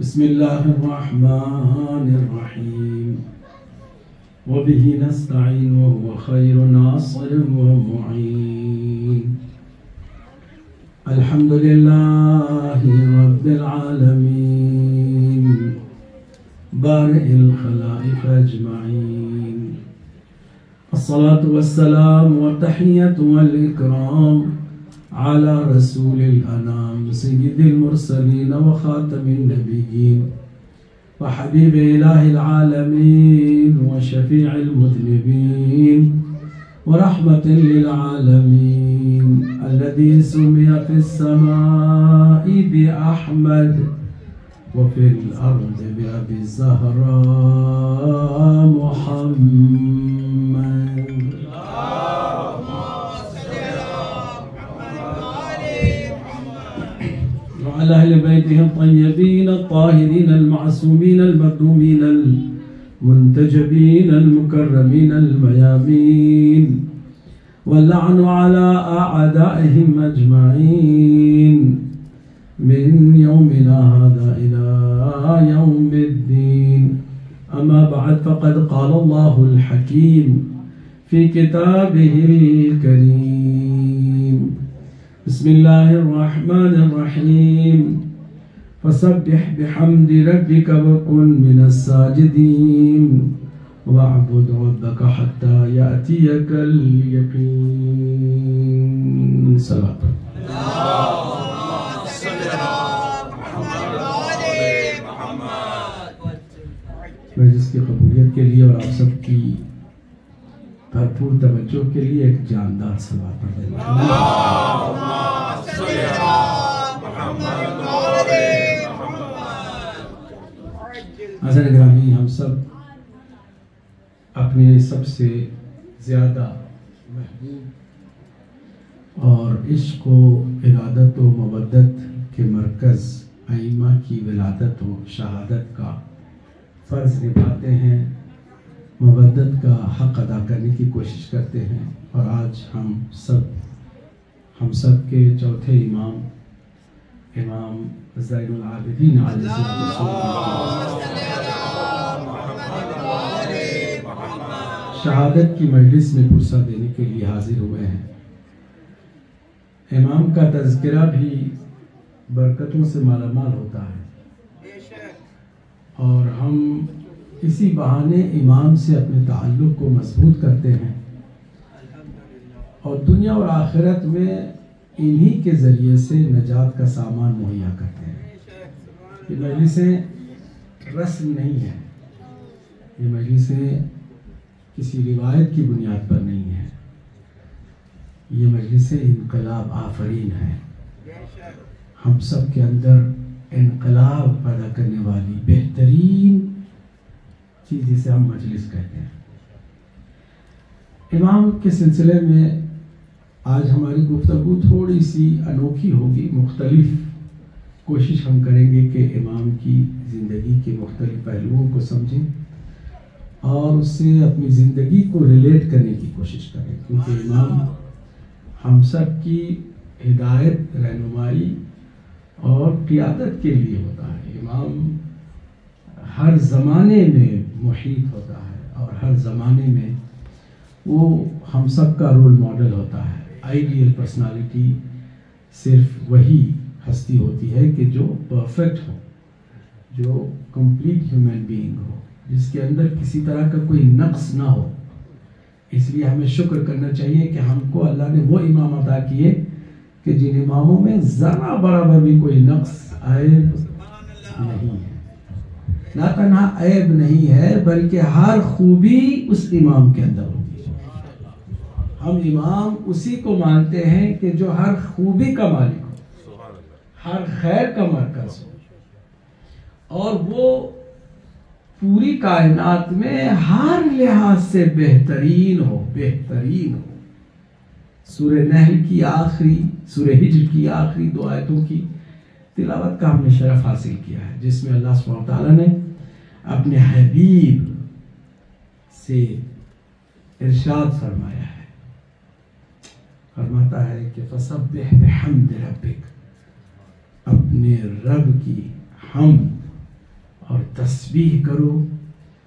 بسم الله الرحمن الرحيم وبه نستعين وهو خير ناصر ومعين الحمد لله رب العالمين بارئ الخلائق أجمعين الصلاة والسلام والتحية والإكرام على رسول الأنام سيد المرسلين وخاتم النبيين وحبيب إله العالمين وشفيع المذنبين ورحمة للعالمين الذي سمي في السماء بأحمد وفي الأرض بأبي الزهراء محمد وعلى أهل بيته الطيبين الطاهرين المعصومين المكرمين المنتجبين المكرمين الميامين واللعن على أعدائهم أجمعين من يومنا هذا إلى يوم الدين أما بعد فقد قال الله الحكيم في كتابه الكريم بسم الله الرحمن الرحيم فسبح بحمد ربك وكن من الساجدين واعبد ربك حتى يأتيك اليقين صلاة مجلس کی قبولیت کے لیے اور آپ سب کی بھرپور توجہ کے لیے ایک جاندار صلوات پڑھ دیں حضرت گرامی ہم سب اپنے سب سے زیادہ محبوب اور عشق و ارادت و مودت کے مرکز ائمہ کی ولادت و شہادت کا فرض نبھاتے ہیں، مودت کا حق ادا کرنے کی کوشش کرتے ہیں، اور آج ہم سب کے چوتھے امام زین العابدین علیہ شہادت کی مجلس میں پرسہ دینے کے لیے حاضر ہوئے ہیں۔ امام کا تذکرہ بھی برکتوں سے مالا مال ہوتا ہے، اور ہم اسی بہانے امام سے اپنے تعلق کو مضبوط کرتے ہیں، اور دنیا اور آخرت میں انہی کے ذریعے سے نجات کا سامان مہیا کرتے ہیں۔ یہ مجلسیں رسم نہیں ہیں، یہ مجلسیں کسی روایت کی بنیاد پر نہیں ہیں، یہ مجلسیں انقلاب آفرین ہیں۔ ہم سب کے اندر انقلاب پیدا کرنے والی بہترین چیز جسے ہم مجلس کہتے ہیں۔ امام کے سلسلے میں آج ہماری گفتگو تھوڑی سی انوکھی ہوگی، مختلف کوشش ہم کریں گے کہ امام کی زندگی کے مختلف پہلوؤں کو سمجھیں اور اس سے اپنی زندگی کو ریلیٹ کرنے کی کوشش کریں، کیونکہ امام ہم سب کی ہدایت، رہنمائی اور قیادت کے لیے ہوتا ہے۔ امام ہر زمانے میں محیط ہوتا ہے، اور ہر زمانے میں وہ ہم سب کا رول ماڈل ہوتا ہے۔ آئیڈیل پرسنالٹی صرف وہی ہستی ہوتی ہے کہ جو پرفیکٹ ہو، جو کمپلیٹ ہیومن بینگ ہو، جس کے اندر کسی طرح کا کوئی نقص نہ ہو۔ اس لیے ہمیں شکر کرنا چاہیے کہ ہم کو اللہ نے وہ امام عطا کیے کہ جن اماموں میں ذرا برابر بھی کوئی نقص عیب نہیں ہے، نہ تنہا عیب نہیں ہے بلکہ ہر خوبی اس امام کے اندر ہوتی ہے۔ ہم امام اسی کو مانتے ہیں کہ جو ہر خوبی کا مالک ہو، ہر خیر کا مرکز ہو، اور وہ پوری کائنات میں ہر لحاظ سے بہترین ہو۔ سورہ نحل کی آخری، سورہ ہجر کی آخری 2 آیتوں کی تلاوت کا ہم نے شرف حاصل کیا ہے، جس میں اللہ سبحانہ وتعالی نے اپنے حبیب سے ارشاد فرمایا ہے، فرماتا ہے کہ فَسَبِّحْ بِحَمْدِ رَبِّكَ، اپنے رب کی حمد اور تسبیح کرو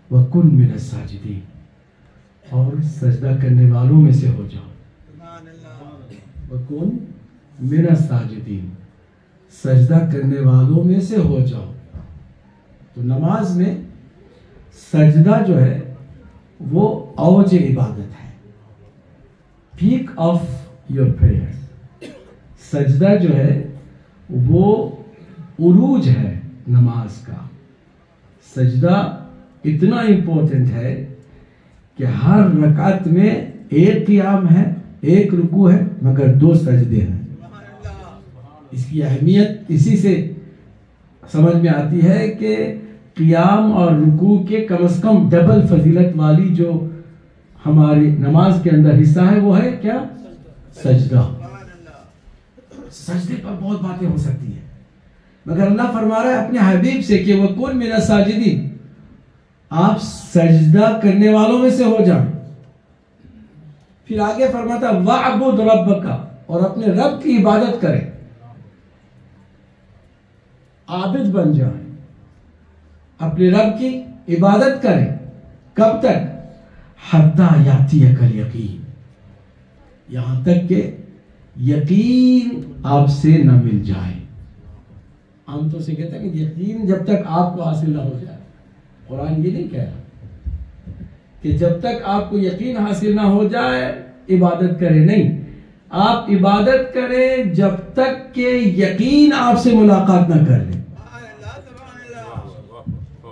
وَكُن مِّنَ السَّاجِدِينَ، اور سجدہ کرنے والوں میں سے ہو جاؤ۔ وَكُن مِّنَ السَّاجِدِينَ، سجدہ کرنے والوں میں سے ہو جاؤ۔ تو نماز میں سجدہ جو ہے وہ اوج عبادت ہے، پیک آف یور پریئر۔ سجدہ جو ہے وہ عروج ہے نماز کا۔ سجدہ اتنا امپورٹنٹ ہے کہ ہر رکعت میں ایک قیام ہے، ایک رکوع ہے، مگر 2 سجدے ہیں۔ اس کی اہمیت اسی سے سمجھ میں آتی ہے کہ قیام اور رکوع کے کم از کم ڈبل فضیلت والی جو ہماری نماز کے اندر حصہ ہے وہ ہے کیا؟ سجدہ۔ سجدے پر بہت باتیں ہو سکتی ہیں، مگر اللہ فرما رہا ہے اپنے حبیب سے کہ وَكُن مِّنَ السَّاجِدِينَ، آپ سجدہ کرنے والوں میں سے ہو جائیں۔ پھر آگے فرماتا وَعْبُدْ رَبَّكَ، اور اپنے رب کی عبادت کریں، عابد بن جائیں، اپنے رب کی عبادت کریں۔ کب تک؟ حَتَّى يَأْتِيَكَ الْيَقِينُ، یہاں تک کہ یقین آپ سے نہ مل جائے۔ عام طور سے کہتے ہیں کہ یقین جب تک آپ کو حاصل نہ ہو جائے۔ قرآن یہ نہیں کہہ رہا کہ جب تک آپ کو یقین حاصل نہ ہو جائے عبادت کریں، نہیں، آپ عبادت کریں جب تک کہ یقین آپ سے ملاقات نہ کر لے۔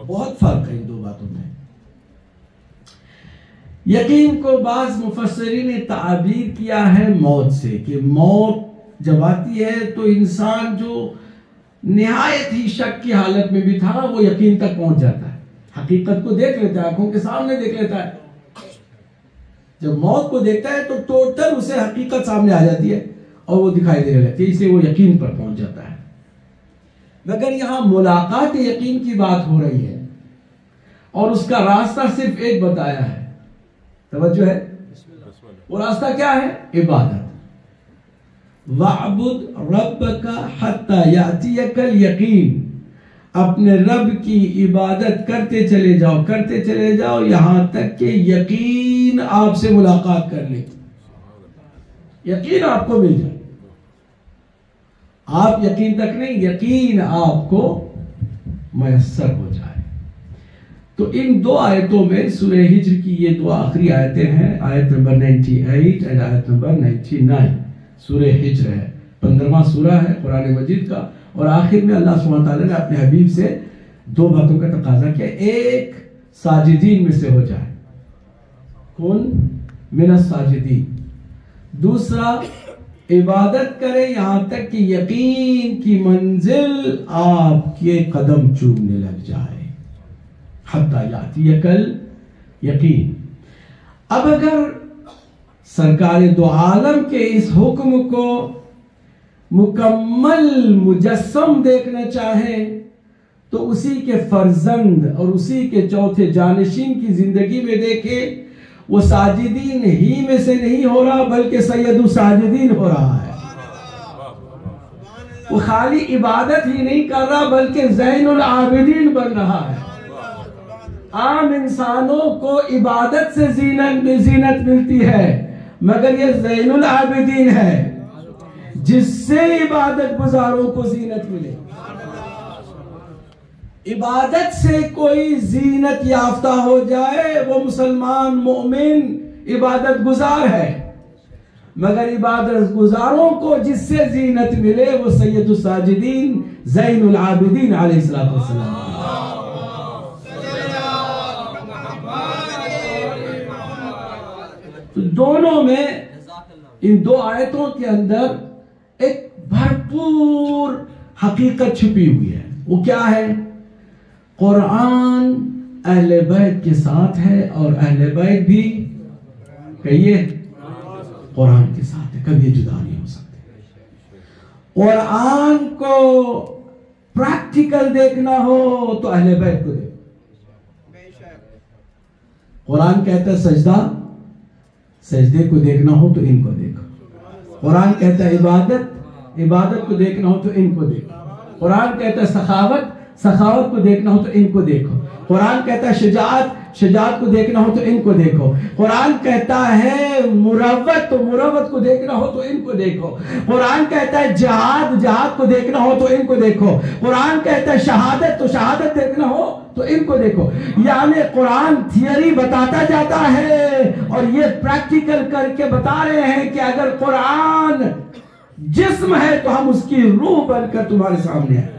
بہت فرق ہے ان دو باتوں میں۔ یقین کو بعض مفسرین نے تعبیر کیا ہے موت سے، کہ موت جب آتی ہے تو انسان جو نہایت ہی شک کی حالت میں بھی تھا وہ یقین تک پہنچ جاتا ہے، حقیقت کو دیکھ لیتا ہے، آنکھوں کے سامنے دیکھ لیتا ہے۔ جب موت کو دیکھتا ہے تو ٹوٹل اسے حقیقت سامنے آ جاتی ہے اور وہ دکھائی دینے لگتی ہے، اسے وہ یقین پر پہنچ جاتا ہے۔ مگر یہاں ملاقات یقین کی بات ہو رہی ہے اور اس کا راستہ صرف ایک بتایا ہے، توجہ ہے، وہ راستہ کیا ہے؟ عبادت۔ وَعْبُدْ رَبَّكَ حَتَّى يَأْتِيَكَ الْيَقِينُ، اپنے رب کی عبادت کرتے چلے جاؤ، کرتے چلے جاؤ یہاں تک کہ یقین آپ سے ملاقات کر لے، یقین آپ کو مل جائے۔ آپ یقین تک نہیں، یقین آپ کو میسر ہو جائے۔ تو ان 2 آیتوں میں سورہ ہجر کی یہ 2 آخری آیتیں ہیں، آیت نمبر 98 اور آیت نمبر 99۔ سورہ ہجر ہے، 15واں سورہ ہے قرآن مجید کا، اور آخر میں اللہ سبحانہ وتعالیٰ نے اپنے حبیب سے 2 باتوں کا تقاضا کیا۔ ایک، ساجدین میں سے ہو جائے، کن من الساجدین۔ دوسرا، عبادت کریں یہاں تک کہ یقین کی منزل آپ کے قدم چومنے لگ جائے، حتی یاتیک الیقین۔ اب اگر سرکار دو عالم کے اس حکم کو مکمل مجسم دیکھنا چاہیں تو اسی کے فرزند اور اسی کے چوتھے جانشین کی زندگی میں دیکھیں۔ وہ ساجدین ہی میں سے نہیں ہو رہا بلکہ سید الساجدین ہو رہا ہے۔ وہ خالی عبادت ہی نہیں کر رہا بلکہ زین العابدین بن رہا ہے۔ عام انسانوں کو عبادت سے زینت ملتی ہے، مگر یہ زین العابدین ہے جس سے عبادت گزاروں کو زینت ملے۔ عبادت سے کوئی زینت یافتہ ہو جائے وہ مسلمان مومن عبادت گزار ہے، مگر عبادت گزاروں کو جس سے زینت ملے وہ سید الساجدین زین العابدین علیہ السلام۔ تو دونوں میں ان 2 آیتوں کے اندر ایک بھرپور حقیقت چھپی ہوئی ہے۔ وہ کیا ہے؟ قرآن اہل بیت کے ساتھ ہے اور اہل بیت بھی کہیے قرآن کے ساتھ ہے، کبھی جدا نہیں ہو سکتے۔ قرآن کو پریکٹیکل دیکھنا ہو تو اہل بیت کو دیکھو۔ قرآن کہتا ہے سجدہ، سجدے کو دیکھنا ہو تو ان کو دیکھو۔ قرآن کہتا ہے عبادت، عبادت کو دیکھنا ہو تو ان کو دیکھو۔ قرآن کہتا ہے سخاوت، سخاوت کو دیکھنا ہو تو ان کو دیکھو. قرآن کہتا ہے شجاعت کو دیکھنا ہو تو ان کو دیکھو. قرآن کہتا ہے مروت کو دیکھنا ہو تو ان کو دیکھو. قرآن کہتا ہے جہاد کو دیکھنا ہو تو ان کو دیکھو. قرآن کہتا ہے شہادت دیکھنا ہو تو ان کو دیکھو. یعنی قرآن تھیوری بتاتا جاتا ہے اور یہ پریکٹیکل کر کے بتا رہے ہیں کہ اگر قرآن جسم ہے تو ہم اس کی روح بن کر تمہارے سامنے ہیں.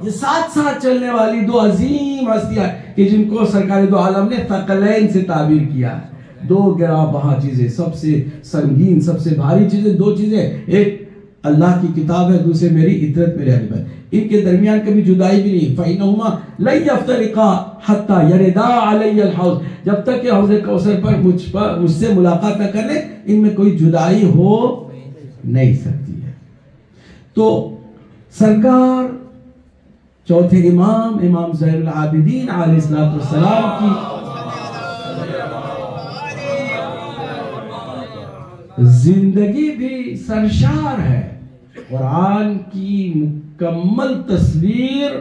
یہ ساتھ چلنے والی دو عظیم ہستیاں کہ جن کو سرکار دو عالم نے ثقلین سے تعبیر کیا ہے. دو گراں بہا چیزیں، سب سے سنگین، سب سے بھاری چیزیں، دو چیزیں. ایک اللہ کی کتاب ہے، دوسرے میری عطرت، میرے اہل بیت. ان کے درمیان کبھی جدائی بھی نہیں. فَإِنَّهُمَا لَن يَفْتَرِقَا حَتَّى يَرِدَا عَلَيَّ الْحَوْض. جب تک کہ حوض کوثر پر مجھ سے ملاقات نہ کر لیں، ان میں کوئی جدائی ہو نہیں سکتی ہے. تو سرکار چوتھے امام زین العابدین علیہ السلام کی زندگی بھی سرشار ہے. قرآن کی مکمل تصویر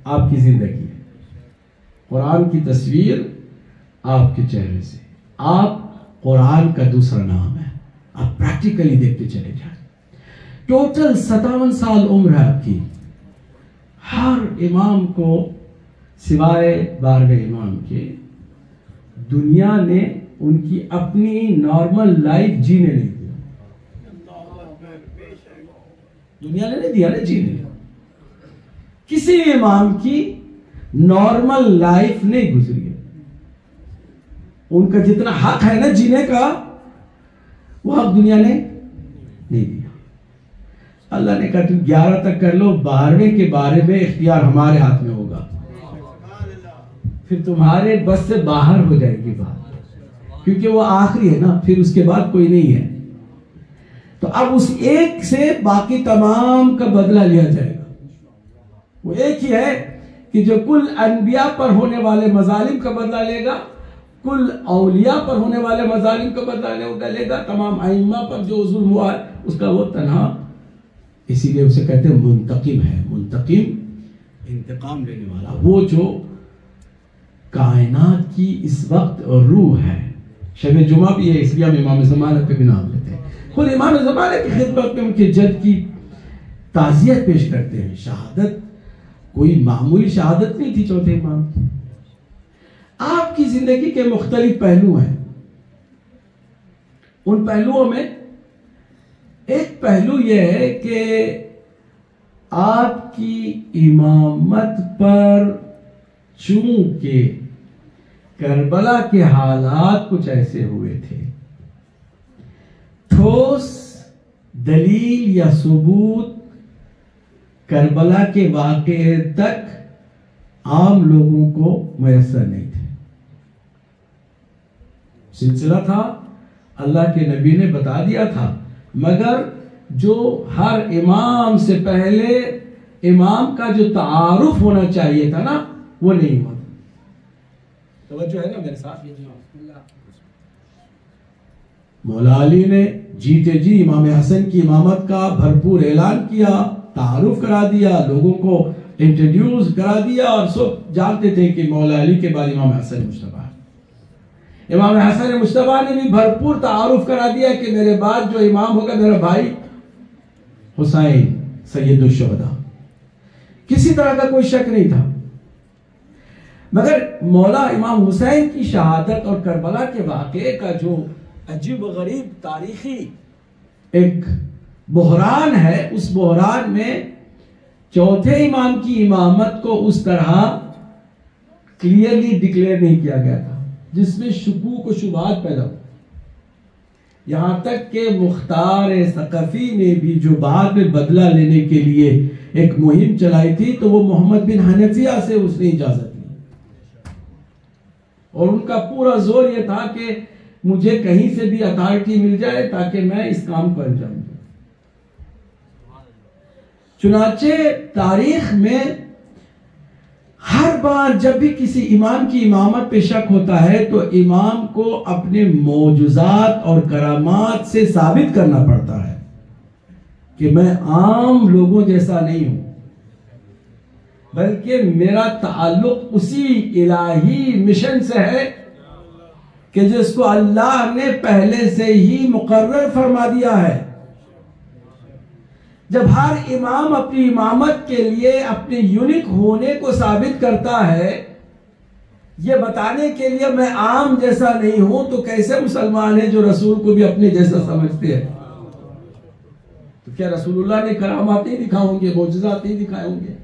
آپ کی زندگی ہے. قرآن کی تصویر آپ کے چہرے سے. آپ قرآن کا دوسرا نام ہے. آپ پریکٹیکلی دیکھتے چلے جائیں. ٹوٹل 57 سال عمر ہے آپ کی. ہر امام کو سوائے 12ویں امام کے دنیا نے ان کی اپنی نارمل لائف جینے نہیں دیا. دنیا نے نہیں دیا نا جینے. کسی امام کی نارمل لائف نہیں گزری ہے. ان کا جتنا حق ہے نا جینے کا، وہ حق دنیا نے نہیں دیا. اللہ نے کہا تم 11 تک کر لو، 12ویں کے بارے میں اختیار ہمارے ہاتھ میں ہوگا. پھر تمہارے بس سے باہر ہو جائے گی بات، کیونکہ وہ آخری ہے نا، پھر اس کے بعد کوئی نہیں ہے. تو اب اس ایک سے باقی تمام کا بدلہ لیا جائے گا. وہ ایک ہی ہے کہ جو کل انبیاء پر ہونے والے مظالم کا بدلہ لے گا، کل اولیاء پر ہونے والے مظالم کا بدلہ لے گا، تمام ائمہ پر جو ظلم ہوا ہے اس کا وہ تنہا. اسی لیے اسے کہتے ہیں منتقم ہے. منتقم انتقام لینے والا، وہ جو کائنات کی اس وقت روح ہے. شب جمعہ بھی ہے، اس لیے ہم امام زمانہ پہ بھی نام لیتے ہیں. خود امام زمانہ کی خدمت میں ان کے جد کی تعزیت پیش کرتے ہیں. شہادت کوئی معمولی شہادت نہیں تھی چوتھے امام کی. آپ کی زندگی کے مختلف پہلو ہیں. ان پہلوؤں میں ایک پہلو یہ ہے کہ آپ کی امامت پر چونکہ کربلا کے حالات کچھ ایسے ہوئے تھے، ٹھوس دلیل یا ثبوت کربلا کے واقعے تک عام لوگوں کو میسر نہیں تھے. سلسلہ تھا، اللہ کے نبی نے بتا دیا تھا، مگر جو ہر امام سے پہلے امام کا جو تعارف ہونا چاہیے تھا نا، وہ نہیں ہوا. توجہ ہے نا میرے ساتھ؟ مولا علی نے جیتے جی امام حسن کی امامت کا بھرپور اعلان کیا، تعارف کرا دیا، لوگوں کو انٹروڈیوس کرا دیا، اور سب جانتے تھے کہ مولا علی کے بعد امام حسن مجتبی. امام حسن مجتبی نے بھی بھرپور تعارف کرا دیا کہ میرے بعد جو امام ہوگا میرا بھائی حسین سید الشہداء. کسی طرح کا کوئی شک نہیں تھا. مگر مولا امام حسین کی شہادت اور کربلا کے واقعے کا جو عجیب و غریب تاریخی ایک بحران ہے، اس بحران میں چوتھے امام کی امامت کو اس طرح کلیئرلی ڈکلیئر نہیں کیا گیا تھا، جس میں شکوک و شبہات پیدا ہو. یہاں تک کہ مختار ثقفی نے بھی جو بعد میں بدلہ لینے کے لیے ایک مہم چلائی تھی، تو وہ محمد بن حنفیہ سے اس نے اجازت لی، اور ان کا پورا زور یہ تھا کہ مجھے کہیں سے بھی اتھارٹی مل جائے تاکہ میں اس کام کو انجام دوں. چنانچہ تاریخ میں ہر بار جب بھی کسی امام کی امامت پہ شک ہوتا ہے تو امام کو اپنے معجزات اور کرامات سے ثابت کرنا پڑتا ہے کہ میں عام لوگوں جیسا نہیں ہوں. بلکہ میرا تعلق اسی الہی مشن سے ہے کہ جس کو اللہ نے پہلے سے ہی مقرر فرما دیا ہے. جب ہر امام اپنی امامت کے لیے اپنے یونیک ہونے کو ثابت کرتا ہے، یہ بتانے کے لیے میں عام جیسا نہیں ہوں، تو کیسے مسلمان ہیں جو رسول کو بھی اپنے جیسا سمجھتے ہیں؟ تو کیا رسول اللہ نے کرامات نہیں دکھائے ہوں گے، معجزات نہیں دکھائے ہوں گے؟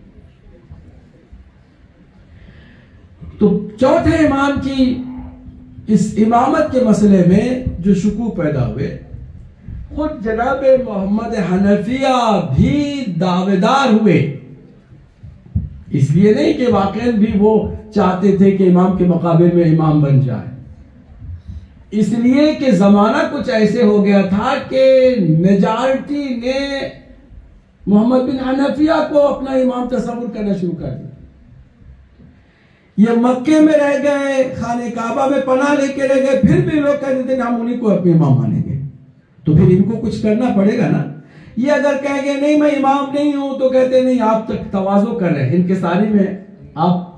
تو چوتھے امام کی اس امامت کے مسئلے میں جو شکوک پیدا ہوئے، خود جناب محمد حنفیہ بھی دعویدار ہوئے. اس لیے نہیں کہ واقعاً بھی وہ چاہتے تھے کہ امام کے مقابل میں امام بن جائے، اس لیے کہ زمانہ کچھ ایسے ہو گیا تھا کہ میجارٹی نے محمد بن حنفیہ کو اپنا امام تصور کرنا شروع کر دیا. یہ مکے میں رہ گئے، خانہ کعبہ میں پناہ لے کے رہ گئے، پھر بھی لوگ کہتے تھے ہم انہیں کو اپنے امام مانیں گے. تو پھر ان کو کچھ کرنا پڑے گا نا. یہ اگر کہیں گے نہیں میں امام نہیں ہوں، تو کہتے نہیں آپ تک تواضع کر رہے ہیں، انکساری میں آپ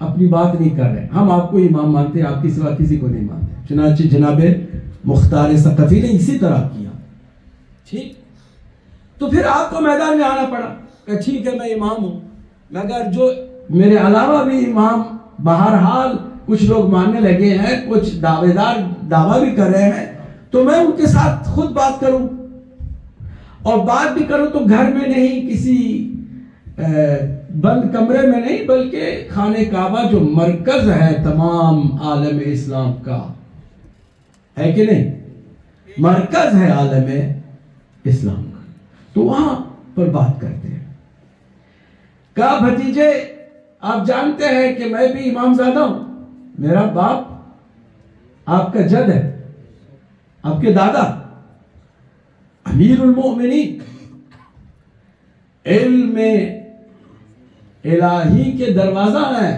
اپنی بات نہیں کر رہے، ہم آپ کو امام مانتے ہیں، آپ کی سوا کسی کو نہیں مانتے. چنانچہ جناب مختار ثقفی نے اسی طرح کیا. ٹھیک، تو پھر آپ کو میدان میں آنا پڑا کہ ٹھیک ہے میں امام ہوں، مگر جو میرے علاوہ بھی امام بہرحال کچھ لوگ ماننے لگے ہیں، کچھ دعویدار دعویٰ بھی کر رہے ہیں، تو میں ان کے ساتھ خود بات کروں، اور بات بھی کروں تو گھر میں نہیں، کسی بند کمرے میں نہیں، بلکہ خانہ کعبہ جو مرکز ہے تمام عالم اسلام کا، ہے کہ نہیں؟ مرکز ہے عالم اسلام کا، تو وہاں پر بات کرتے ہیں. کہا بھتیجے آپ جانتے ہیں کہ میں بھی امام زادہ ہوں، میرا باپ آپ کا جد ہے، آپ کے دادا امیر المؤمنین، علم الہی کے دروازہ ہیں،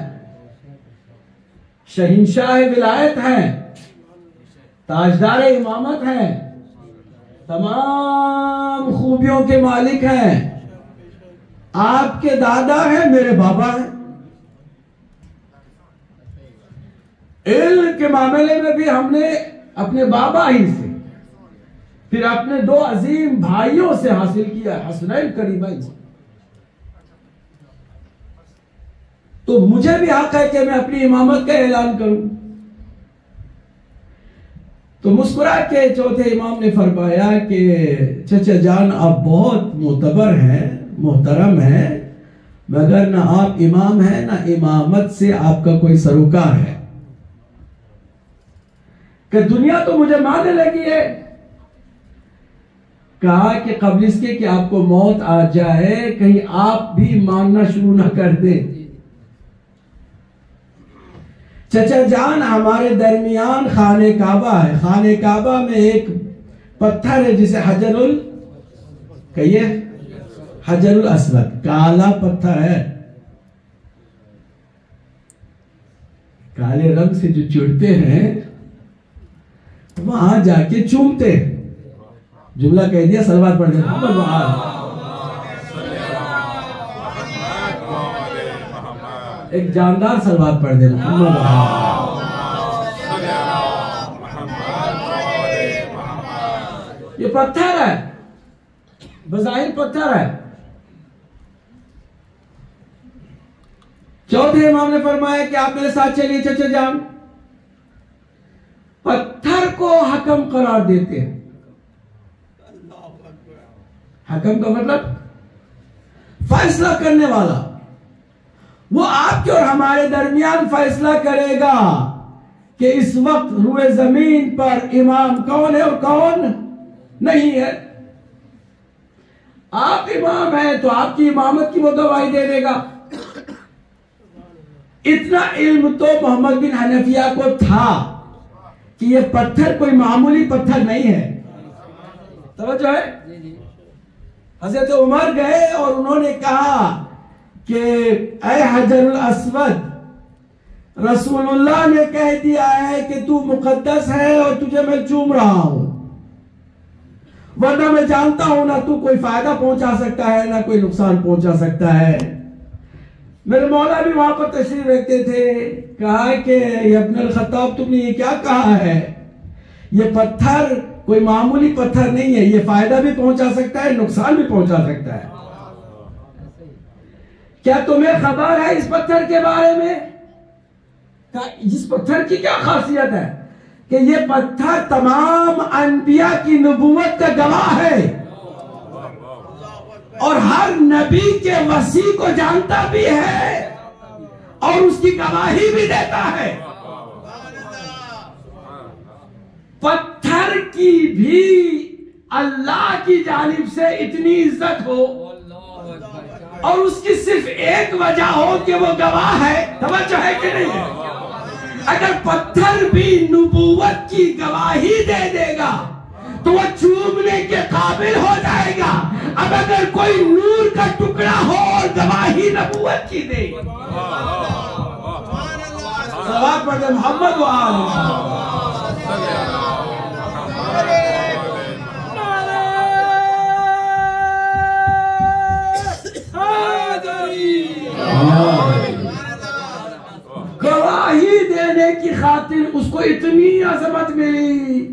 شہنشاہ ولایت ہیں، تاجدار امامت ہیں، تمام خوبیوں کے مالک ہیں. آپ کے دادا ہیں، میرے بابا ہیں. علم کے معاملے میں بھی ہم نے اپنے بابا ہی سے، پھر اپنے دو عظیم بھائیوں سے حاصل کیا، حسنین کریمین سے. تو مجھے بھی حق ہے کہ میں اپنی امامت کا اعلان کروں. تو مسکرا کے چوتھے امام نے فرمایا کہ چچا جان آپ بہت معتبر ہیں، محترم ہیں، مگر نہ آپ امام ہیں نہ امامت سے آپ کا کوئی سروکار ہے. کہ دنیا تو مجھے ماننے لگی ہے. کہا کہ قبل اس کے کہ آپ کو موت آ جائے کہیں آپ بھی ماننا شروع نہ کر دیں. چچا جان ہمارے درمیان خانہ کعبہ ہے، خانہ کعبہ میں ایک پتھر ہے جسے حجر الاسود، کالا پتھر ہے، کالے رنگ سے جو چڑھتے ہیں وہاں جا کے چومتے ہیں. جملہ کہہ دیا، صلوات پڑھ دیں. ایک جاندار صلوات پڑھ دیں. یہ پتھر ہے، بظاہر پتھر ہے. چوتھے امام نے فرمایا کہ آپ میرے ساتھ چلیے چچا جان. پتھر کو حکم قرار دیتے ہیں. حکم کا مطلب فیصلہ کرنے والا. وہ آپ کے اور ہمارے درمیان فیصلہ کرے گا کہ اس وقت روئے زمین پر امام کون ہے اور کون نہیں ہے. آپ امام ہیں تو آپ کی امامت کی وہ گواہی دے دے گا. اتنا علم تو محمد بن حنفیہ کو تھا کہ یہ پتھر کوئی معمولی پتھر نہیں ہے. توجہ ہے؟ حضرت عمر گئے اور انہوں نے کہا کہ اے حجر الاسود، رسول اللہ نے کہہ دیا ہے کہ تو مقدس ہے اور تجھے میں چوم رہا ہوں، ورنہ میں جانتا ہوں نہ تو کوئی فائدہ پہنچا سکتا ہے نہ کوئی نقصان پہنچا سکتا ہے. میرے مولا بھی وہاں پر تشریف رکھتے تھے. کہا کہ ابن الخطاب تم نے یہ کیا کہا ہے؟ یہ پتھر کوئی معمولی پتھر نہیں ہے، یہ فائدہ بھی پہنچا سکتا ہے، نقصان بھی پہنچا سکتا ہے. کیا تمہیں خبر ہے اس پتھر کے بارے میں؟ اس پتھر کی کیا خاصیت ہے کہ یہ پتھر تمام انبیاء کی نبوت کا گواہ ہے اور ہر نبی کے وصی کو جانتا بھی ہے اور اس کی گواہی بھی دیتا ہے. پتھر کی بھی اللہ کی جانب سے اتنی عزت ہو اور اس کی صرف ایک وجہ ہو کہ وہ گواہ ہے، توجہ ہے کہ نہیں ہے؟ اگر پتھر بھی نبوت کی گواہی دے دے گا تو وہ چومنے کے قابل ہو جائے گا. اب اگر کوئی نور کا ٹکڑا ہو اور گواہی نبوت کی دے، صلوات پڑھتے محمد و آل محمد. گواہی دینے کی خاطر اس کو اتنی عظمت ملی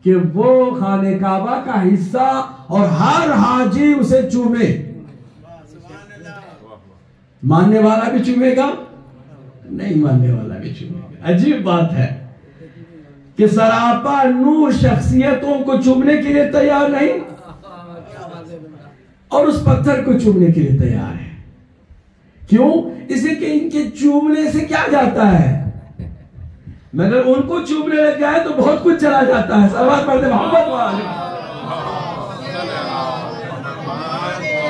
کہ وہ خانہ کعبہ کا حصہ اور ہر حاجی اسے چومے. ماننے والا بھی چومے گا، نہیں ماننے والا بھی چومے گا. عجیب بات ہے کہ سراپا نور شخصیتوں کو چومنے کے لیے تیار نہیں اور اس پتھر کو چومنے کے لیے تیار ہے. کیوں؟ اسے کہ ان کے چومنے سے کیا جاتا ہے؟ مگر ان کو چومنے لگ جائے تو بہت کچھ چلا جاتا ہے. صلوات پڑھتے محمد والے.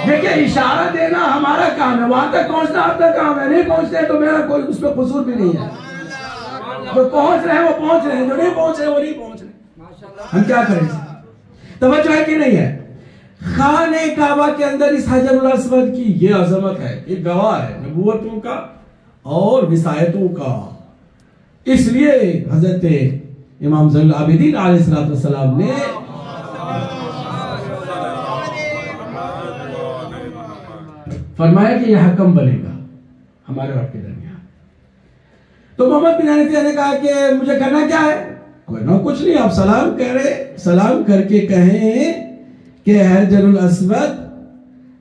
دیکھیں اشارہ دینا ہمارا کام ہے، وہاں تک پہنچنا آپ کا کام ہے. نہیں پہنچتے تو میرا کوئی اس پہ قصور بھی نہیں ہے. جو پہنچ رہے ہیں وہ پہنچ رہے ہیں، جو نہیں پہنچ رہے وہ نہیں پہنچ رہے. ہم کیا کریں؟ توجہ ہے کہ نہیں ہے؟ خانہ کعبہ کے اندر اس حجر الاسود کی یہ عظمت ہے، یہ گواہ ہے نبوتوں کا اور وصایتوں کا. اس لیے حضرت امام زین العابدین علیہ السلام نے فرمایا کہ یہ حکم بنے گا ہمارے وقت کے درمیان. تو محمد بن حنفیہ نے کہا کہ مجھے کرنا کیا ہے؟ کوئی نہ کچھ نہیں، آپ سلام کر کے کہیں کہ حجر الاسود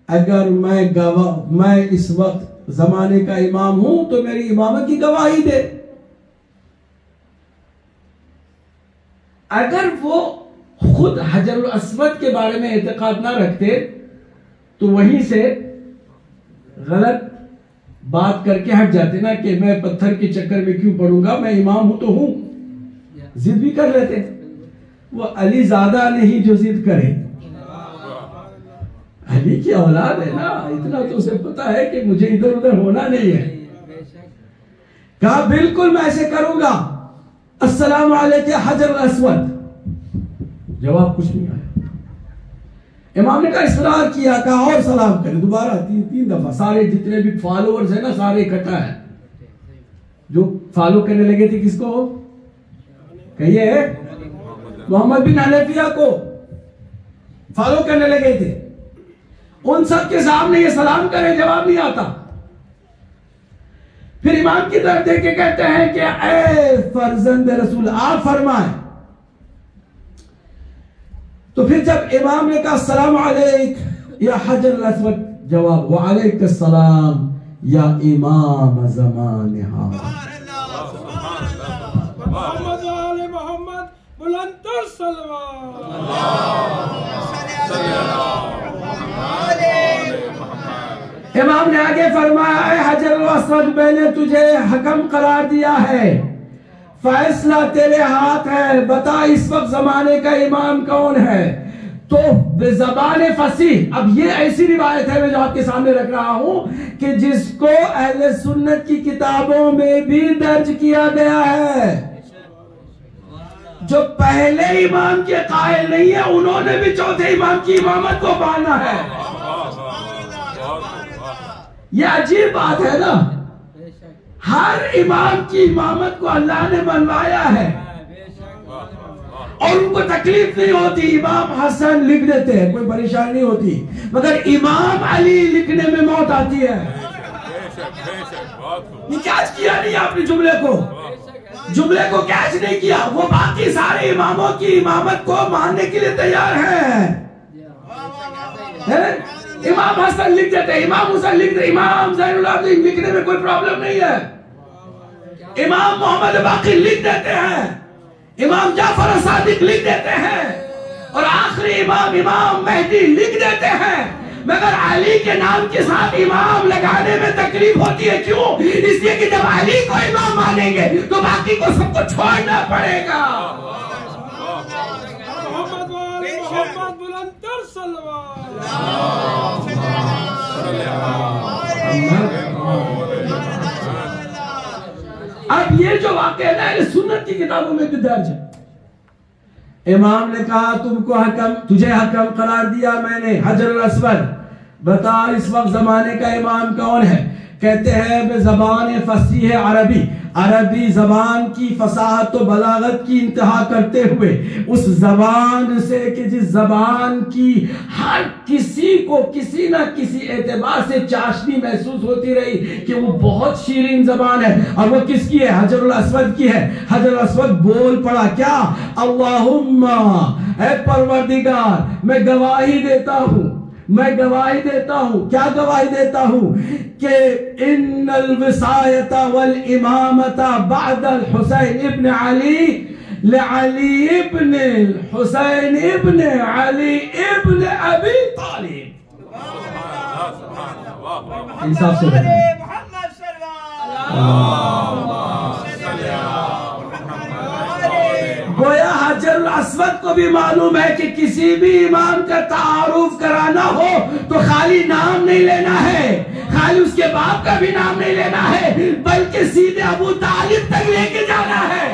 اگر میں اس وقت زمانے کا امام ہوں تو میری امامت کی گواہی دے. اگر وہ خود حجر الاسود کے بارے میں اعتقاد نہ رکھتے تو وہیں سے غلط بات کر کے ہٹ جاتے نا کہ میں پتھر کے چکر میں کیوں پڑوں گا، میں امام ہوں تو ہوں. ضد بھی کر لیتے. وہ علی زادہ نہیں جو ضد کرے، علی کی اولاد ہے نا، اتنا تو اسے پتا ہے کہ مجھے ادھر ادھر ہونا نہیں ہے. کہا بالکل میں ایسے کروں گا. السلام علیکم حجر الاسود. جواب کچھ نہیں آیا. امام نے کہا اصرار کیا، کہا اور سلام کرے دوبارہ 3 دفعہ. سارے جتنے بھی فالوورز ہیں نا سارے اکٹھا ہیں. جو فالو کرنے لگے تھے کس کو؟ کہیے محمد بن حنفیہ کو فالو کرنے لگے تھے. ان سب کے سامنے یہ سلام کرے، جواب نہیں آتا. پھر امام کی طرف دیکھ کے کہتے ہیں کہ اے فرزند رسول آپ فرمائیں. تو پھر جب امام نے کہا السلام علیک یا حجر الاسود، جواب وعلیک السلام یا امام زمان ہذا. محمد و آل محمد بلند صلوات. امام نے آگے فرمایا اے حجر الاسود میں نے تجھے حکم قرار دیا ہے، فیصلہ تیرے ہاتھ ہے، بتا اس وقت زمانے کا امام کون ہے. تو بزبان فصیح، اب یہ ایسی روایت ہے میں جو آپ کے سامنے رکھ رہا ہوں کہ جس کو اہل سنت کی کتابوں میں بھی درج کیا گیا ہے. جو پہلے امام کے قائل نہیں ہے انہوں نے بھی چوتھے امام کی امامت کو مانا ہے. یہ عجیب بات ہے نا، ہر امام کی امامت کو اللہ نے منوایا ہے اور ان کو تکلیف نہیں ہوتی. امام حسن لکھ دیتے ہیں، کوئی پریشانی نہیں ہوتی، مگر امام علی لکھنے میں موت آتی ہے. یہ کیچ کیا نہیں آپ نے جملے کو کیچ نہیں کیا. وہ باقی سارے اماموں کی امامت کو ماننے کے لیے تیار ہیں. امام حسن لکھ دیتے, امام حسین لکھ دیتے, امام زین العابدین لکھنے میں کوئی پرابلم نہیں ہے. امام محمد باقر لکھ دیتے ہیں, امام جعفر صادق لکھ دیتے ہیں, اور آخری امام مہدی لکھ دیتے ہیں. مگر علی کے نام کے ساتھ امام لگانے میں تکلیف ہوتی ہے. کیوں؟ اس لیے کہ جب علی کو امام مانیں گے تو باقی کو سب کو چھوڑنا پڑے گا. محمد بلندر صلوات. اب یہ جو واقعہ ہے سنت کی کتابوں میں بھی درج ہے. امام نے کہا تجھے حکم قرار دیا میں نے, حجر الاسود بتا اس وقت زمانے کا امام کون ہے؟ کہتے ہیں بے زبان فصیح عربی زبان کی فصاحت و بلاغت کی انتہا کرتے ہوئے, اس زبان سے کہ جس زبان کی ہر کسی کو کسی نہ کسی اعتبار سے چاشنی محسوس ہوتی رہی کہ وہ بہت شیرین زبان ہے. اور وہ کس کی ہے؟ حجر الاسود کی ہے. حجر الاسود بول پڑا کیا؟ اللہم اے پروردگار میں گواہی دیتا ہوں کیا گواہی دیتا ہوں کہ ان الوصایت والامامت بعد الحسین ابن علی لعلی ابن الحسین ابن علی ابن ابی طالب. انصاف سے بتائیں. گویا حجر الاسود کو بھی معلوم ہے کہ کسی بھی امام کا تعارف کرانا ہو تو خالی نام نہیں لینا ہے, خالی اس کے باپ کا بھی نام نہیں لینا ہے, بلکہ سیدھے ابو طالب تک لے کے جانا ہے,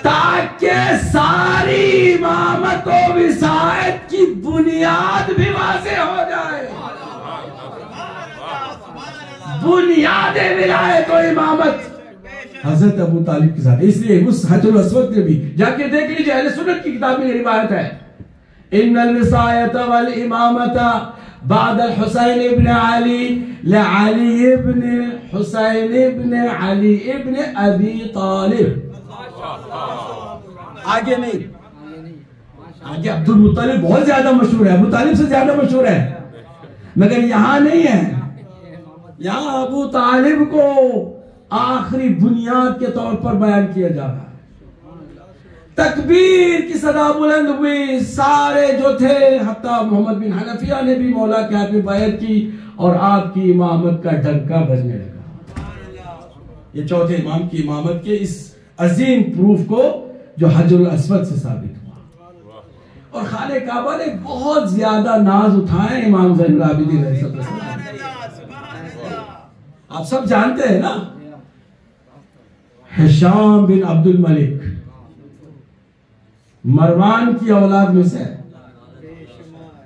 تاکہ ساری امامت و وصایت کی بنیاد بھی واضح ہو جائے. بنیاد ولایت و امامت حضرت ابو طالب کے ساتھ. اس لیے اس حجر الاسود نے بھی جا کے دیکھ لیجئے, اہل سنت کی کتاب میں یہ روایت ہے, ان الوصایت والامامت بعد الحسین ابن علی لعلی ابن حسین ابن علی ابن ابی طالب. آگے نہیں, آگے عبد المطلب بہت زیادہ مشہور ہے, ابو طالب سے زیادہ مشہور ہے, مگر یہاں نہیں ہے. یہاں ابو طالب کو آخری بنیاد کے طور پر بیان کیا جا رہا ہے. تکبیر کی صدا بلند ہوئی, سارے جو تھے حتیٰ محمد بن حنفیہ نے بھی مولا کے ہاتھ میں بیعت کی, اور آپ کی امامت کا ڈنکا بجنے لگا. یہ چوتھے امام کی امامت کے اس عظیم پروف کو جو حجر الاسود سے ثابت ہوا. اور خانہ کعبہ نے بہت زیادہ ناز اٹھائے امام زین العابدین علیہ السلام. آپ سب جانتے ہیں نا, ہشام بن عبد الملک مروان کی اولاد میں سے ہے,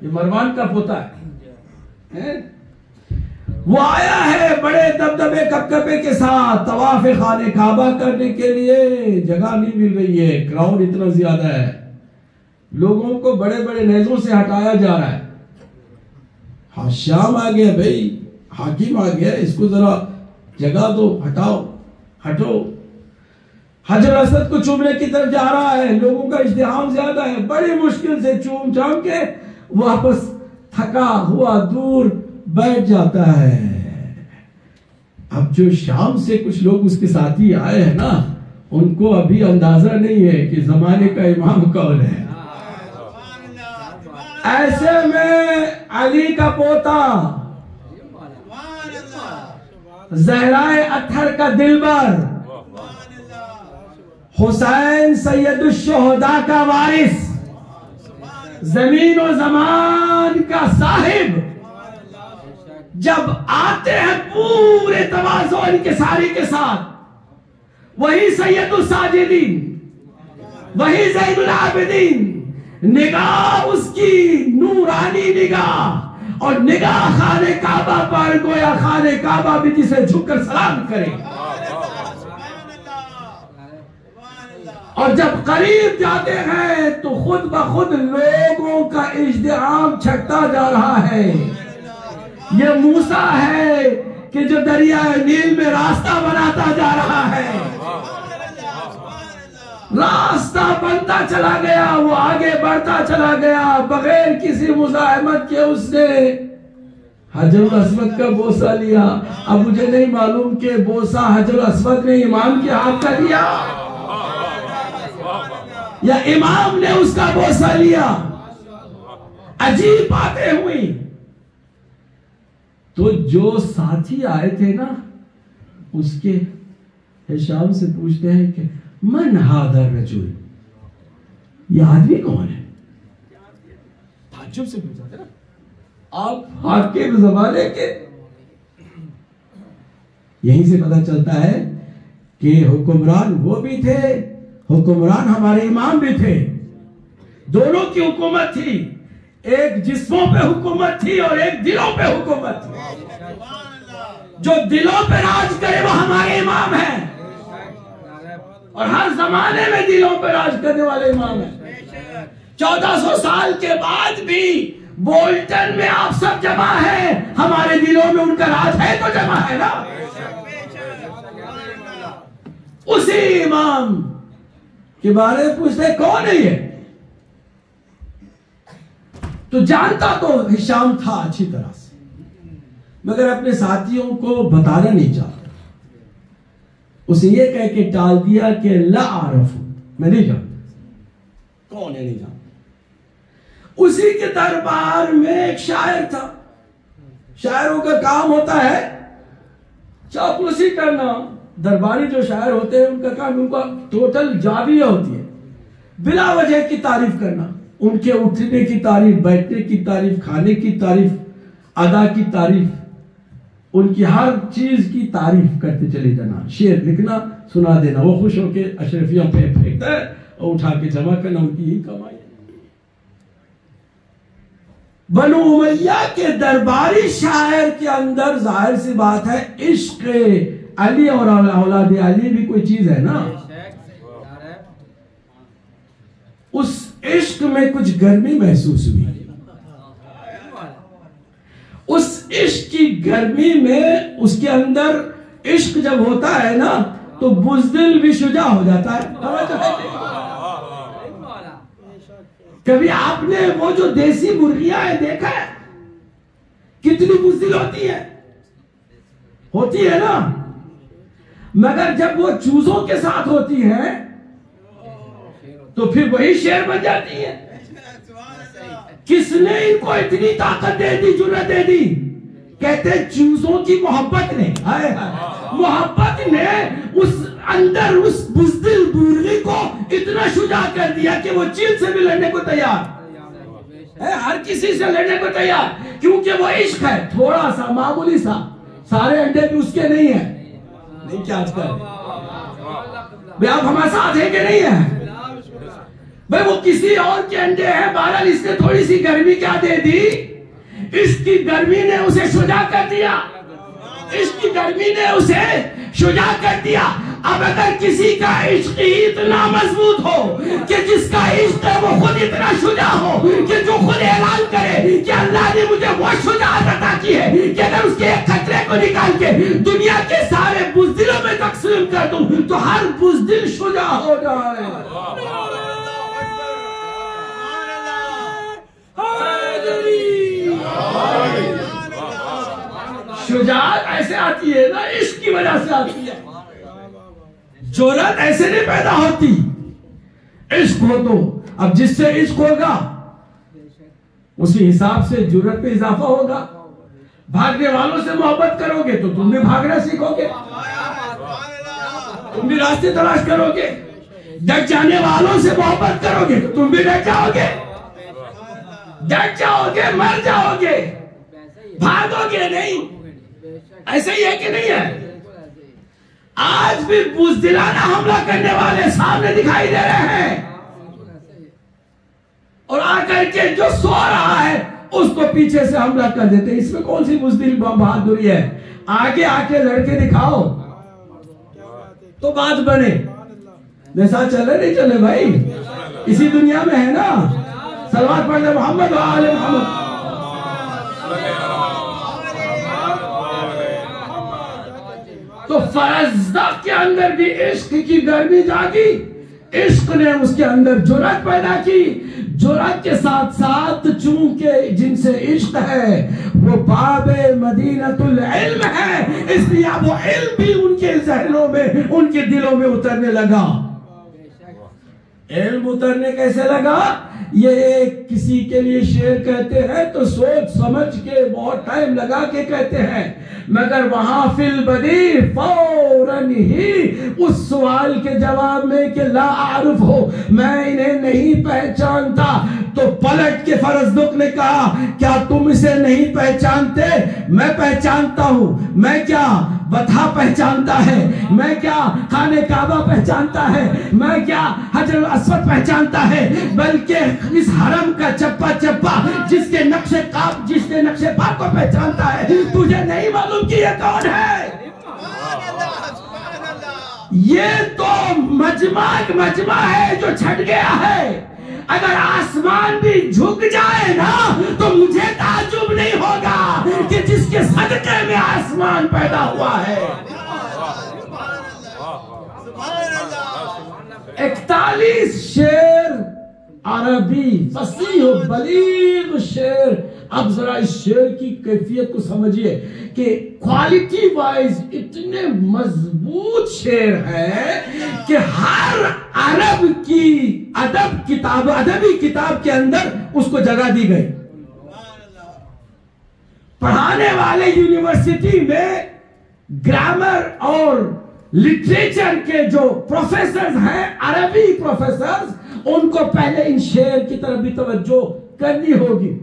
یہ مروان کا پوتا ہے. وہ آیا ہے بڑے دبدبے کپکپے کے ساتھ طواف خانہ کعبہ کرنے کے لیے. جگہ نہیں مل رہی ہے, کراؤڈ اتنا زیادہ ہے, لوگوں کو بڑے بڑے نیزوں سے ہٹایا جا رہا ہے. شام آ گیا بھائی, حاکم آ گیا, اس کو ذرا جگہ دو, ہٹو. حجر الاسود کو چومنے کی طرف جا رہا ہے, لوگوں کا ازدحام زیادہ ہے, بڑی مشکل سے چوم چام کے واپس تھکا ہوا دور بیٹھ جاتا ہے. اب جو شام سے کچھ لوگ اس کے ساتھی آئے ہیں نا, ان کو ابھی اندازہ نہیں ہے کہ زمانے کا امام کون ہے. ایسے میں علی کا پوتا, زہرائے اطہر کا دلبر, حسین سید الشہداء کا وارث, زمین و زمان کا صاحب, جب آتے ہیں پورے تواضع و انکساری کے ساتھ, وہی سید الساجدین, وہی زین العابدین, نگاہ اس کی نورانی نگاہ, اور نگاہ خانہ کعبہ پر گویا خانہ کعبہ بھی جسے جھک کر سلام کرے. اور جب قریب جاتے ہیں تو خود بخود لوگوں کا ازدحام چھٹتا جا رہا ہے. یہ موسیٰ ہے کہ جو دریائے نیل میں راستہ بناتا جا رہا ہے. راستہ بنتا چلا گیا, وہ آگے بڑھتا چلا گیا بغیر کسی مزاحمت کے. اس نے حجر الاسود کا بوسہ لیا. اب مجھے نہیں معلوم کہ بوسہ حجر الاسود نے امام کے ہاتھ کا لیا یا امام نے اس کا بوسہ لیا. عجیب باتیں ہوئی. تو جو ساتھی آئے تھے نا, اس کے ہشام سے پوچھتے ہیں کہ من ھذا الرجل, یہ آدمی کون ہے؟ تعجب سے پوچھا تھا نا. آپ حاکم زمانے کے. یہیں سے پتہ چلتا ہے کہ حکمران وہ بھی تھے, حکمران ہمارے امام بھی تھے. دونوں کی حکومت تھی. ایک جسموں پہ حکومت تھی اور ایک دلوں پہ حکومت تھی. جو دلوں پہ راج کرے وہ ہمارے امام ہیں, اور ہر زمانے میں دلوں پہ راج کرنے والے امام ہیں. 1400 سال کے بعد بھی بولٹن میں آپ سب جمع ہیں, ہمارے دلوں میں ان کا راج ہے تو جمع ہے نا. اسی امام کے بارے میں پوچھتے کون ہے یہ, تو جانتا تو ہشام تھا اچھی طرح سے, مگر اپنے ساتھیوں کو بتانا نہیں چاہتا. اسے یہ کہہ کے ٹال دیا کہ لا عارف, میں نہیں جانتا. کون ہے نہیں جانتا. اسی کے دربار میں ایک شاعر تھا. شاعروں کا کام ہوتا ہے چاپلوسی کرنا. درباری جو شاعر ہوتے ہیں ان کا کام, ان کا ٹوٹل جابیہ ہوتی ہے بلا وجہ کی تعریف کرنا. ان کے اٹھنے کی تعریف, بیٹھنے کی تعریف, کھانے کی تعریف, ادا کی تعریف, ان کی ہر چیز کی تعریف کرتے چلے جانا. شعر لکھنا, سنا دینا. وہ خوش ہو کے اشرفیوں پہ پھینکتا ہے اور اٹھا کے جمع کرنا, ان کی ہی کمائی. بنو امیہ کے درباری شاعر کے اندر ظاہر سی بات ہے عشق علی اور اولاد علی بھی کوئی چیز ہے نا. اس عشق میں کچھ گرمی محسوس ہوئی. اس عشق کی گرمی میں اس کے اندر عشق جب ہوتا ہے نا تو بزدل بھی شجاع ہو جاتا ہے. کبھی آپ نے وہ جو دیسی مرغیاں ہیں دیکھا ہے کتنی بزدل ہوتی ہے نا, مگر جب وہ چوزوں کے ساتھ ہوتی ہے تو پھر وہی شیر بن جاتی ہے. کس نے ان کو اتنی طاقت دے دی, جرأت دے دی؟ کہتے چوزوں کی محبت نے, محبت نے اس اندر اس بزدل مرغی کو اتنا شجاع کر دیا کہ وہ چیل سے بھی لڑنے کو تیار ہے, ہر کسی سے لڑنے کو تیار, کیونکہ وہ عشق ہے. تھوڑا سا معمولی سا, سارے انڈے بھی اس کے نہیں ہیں. نہیں کیا آج کل بھئی آپ ہمارے ساتھ ہیں کہ نہیں ہیں؟ بھئی وہ کسی اور کے انڈے ہیں, بہرحال اس نے تھوڑی سی گرمی کیا دے دی, اس کی گرمی نے اسے شجاع کر دیا. اس کی گرمی نے اسے شجاع کر دیا. اب اگر کسی کا عشق ہی اتنا مضبوط ہو کہ جس کا عشق ہے وہ خود اتنا شجاع ہو کہ جو خود اعلان کرے کہ اللہ نے مجھے وہ شجاعت عطا کی ہے کہ اگر اس کے ایک خطرے کو نکال کے دنیا کے سارے بزدلوں میں تقسیم کر دوں تو ہر بزدل شجاع ہو جائے. شجاعت ایسے آتی ہے نا, عشق کی وجہ سے آتی ہے. جرأت ایسے نہیں پیدا ہوتی, عشق ہو تو. اب جس سے عشق ہوگا اسی حساب سے جرأت پہ اضافہ ہوگا. بھاگنے والوں سے محبت کرو گے تو تم بھی بھاگنا سیکھو گے, تم بھی راستے تلاش کرو گے. ڈٹ جانے والوں سے محبت کرو گے تو تم بھی ڈٹ جاؤ گے, ڈٹ جاؤ گے, مر جاؤ گے, بھاگو گے نہیں. ایسے ہی ہے کہ نہیں ہے؟ آج بھی بزدلانہ حملہ کرنے والے سامنے دکھائی دے رہے ہیں, اور آ کر کے جو سو رہا ہے اس کو پیچھے سے حملہ کر دیتے. اس میں کون سی بزدل بہادری ہے؟ آگے آ کے لڑکے دکھاؤ تو بات بنے. جیسا چلے نہیں چلے بھائی, اسی دنیا میں ہے نا. صلوات پڑھ لے محمد و آل محمد. تو فرزدق کے اندر بھی عشق کی گرمی جاگی، عشق نے اس کے اندر جرأت پیدا کی، جرأت کے ساتھ ساتھ چونکہ جن سے عشق ہے وہ باب مدینۃ العلم ہے، اس لیے وہ علم بھی ان کے ذہنوں میں، ان کے دلوں میں اترنے لگا۔ علم اترنے کیسے لگا؟ یہ ایک کسی کے لیے شعر کہتے ہیں تو سوچ سمجھ کے بہت ٹائم لگا کے کہتے ہیں، مگر وہاں فی البدیع فوراً ہی اس سوال کے جواب میں کہ لا اعرف ہو، میں انہیں نہیں پہچانتا، تو پلٹ کے فرزدق نے کہا کیا تم اسے نہیں پہچانتے؟ میں پہچانتا ہوں۔ میں کیا بطحا پہچانتا ہے؟ میں کیا خانہ کعبہ پہچانتا ہے؟ میں کیا حجر الاسود پہچانتا ہے؟ بلکہ اس حرم کا چپا چپا جس کے نقش پاک کو پہچانتا ہے، تجھے نہیں معلوم کہ یہ کون ہے؟ یہ تو مجمع ہے جو چھٹ گیا ہے۔ اگر آسمان بھی جھک جائے نا تو مجھے تعجب نہیں ہوگا کہ جس کے صدقے میں آسمان پیدا ہوا ہے۔ 41 شعر عربی فصیح و بلیغ شعر۔ اب ذرا اس شعر کی کیفیت کو سمجھئے کہ کوالٹی وائز اتنے مضبوط شعر ہے کہ ہر عرب کی ادبی کتاب کے اندر اس کو جگہ دی گئی۔ پڑھانے والے یونیورسٹی میں گرامر اور لٹریچر کے جو پروفیسرز ہیں، عربی پروفیسرز، ان کو پہلے ان شعر کی طرف بھی توجہ کرنی ہوگی۔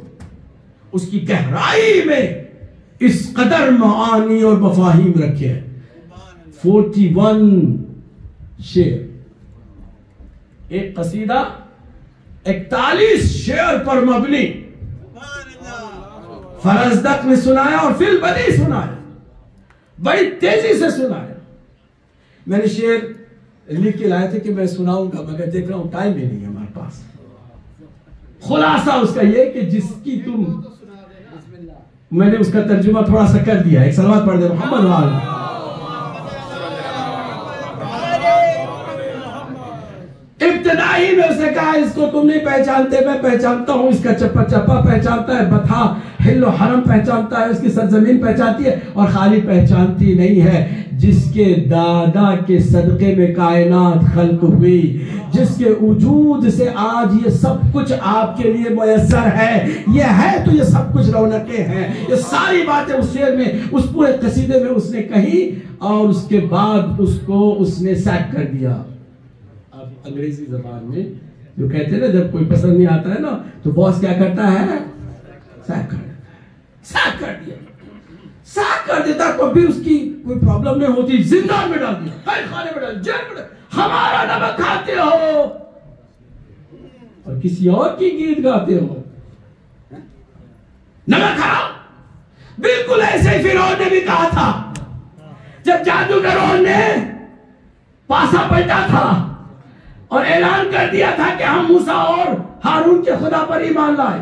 اس کی گہرائی میں اس قدر معانی اور مفاہیم رکھے ہیں۔ 41 شعر، ایک قصیدہ 41 شعر پر مبنی فرزدق نے سنایا اور فی البدیع سنایا، بڑی تیزی سے سنایا۔ میں نے شعر لکھ کے لائے تھے کہ میں سناؤں گا، مگر دیکھ رہا ہوں ٹائم بھی نہیں ہے ہمارے پاس۔ خلاصہ اس کا یہ کہ جس کی میں نے اس کا ترجمہ تھوڑا سا کر دیا۔ ایک صلوات پڑھ دے محمد وآلہ۔ ابتدائی میں اسے کہا اس کو تم نہیں پہچانتے، میں پہچانتا ہوں، اس کا چپا چپا پہچانتا ہے، بطحا حل و حرم پہچانتا ہے، اس کی سرزمین پہچانتی ہے، اور خالی پہچانتی نہیں ہے، جس کے دادا کے صدقے میں کائنات خلق ہوئی، جس کے وجود سے آج یہ سب کچھ آپ کے لیے میسر ہے، یہ ہے تو یہ سب کچھ رونقیں ہیں۔ یہ ساری باتیں اس شعر میں، اس پورے قصیدے میں اس نے کہی، اور اس کے بعد اس کو اس نے سیک کر دیا۔ اب انگریزی زبان میں جو کہتے ہیں نا، جب کوئی پسند نہیں آتا ہے نا تو باس کیا کرتا ہے؟ سیک کر دیتا ہے۔ سیک کر دیا، سیک کر دیتا تو بھی اس کی کوئی پرابلم نہیں ہوتی، زندان میں ڈال دیا، قید خانے میں ڈال دیا، جیل میں ڈال دیا۔ ہمارا نمک کھاتے ہو اور کسی اور کی گیت گاتے ہو، نمک کھاؤ۔ بالکل ایسے ہی فرعون نے بھی کہا تھا جب جادوگروں نے پاسا پلٹا تھا اور اعلان کر دیا تھا کہ ہم موسیٰ اور ہارون کے خدا پر ایمان لائے،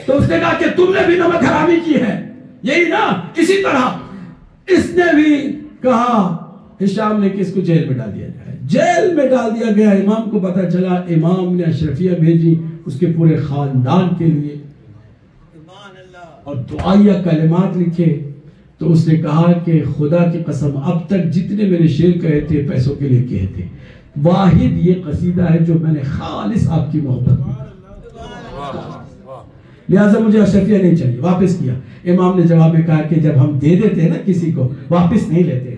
تو اس نے کہا کہ تم نے بھی نمک حرامی کی ہے، یہی نا؟ اسی طرح اس نے بھی کہا، ہشام نے کس کو جیل میں ڈال دیا جائے، جیل میں ڈال دیا گیا۔ امام کو پتہ چلا، امام نے اشرفیہ بھیجی اس کے پورے خاندان کے لیے اور دعائیہ کلمات لکھے، تو اس نے کہا کہ خدا کی قسم اب تک جتنے میں نے شعر کہے تھے پیسوں کے لیے کہے تھے، واحد یہ قصیدہ ہے جو میں نے خالص آپ کی محبت میں، لہٰذا مجھے اشرفیہ نہیں چاہیے۔ واپس کیا۔ امام نے جواب میں کہا کہ جب ہم دے دیتے ہیں نا کسی کو، واپس نہیں لیتے،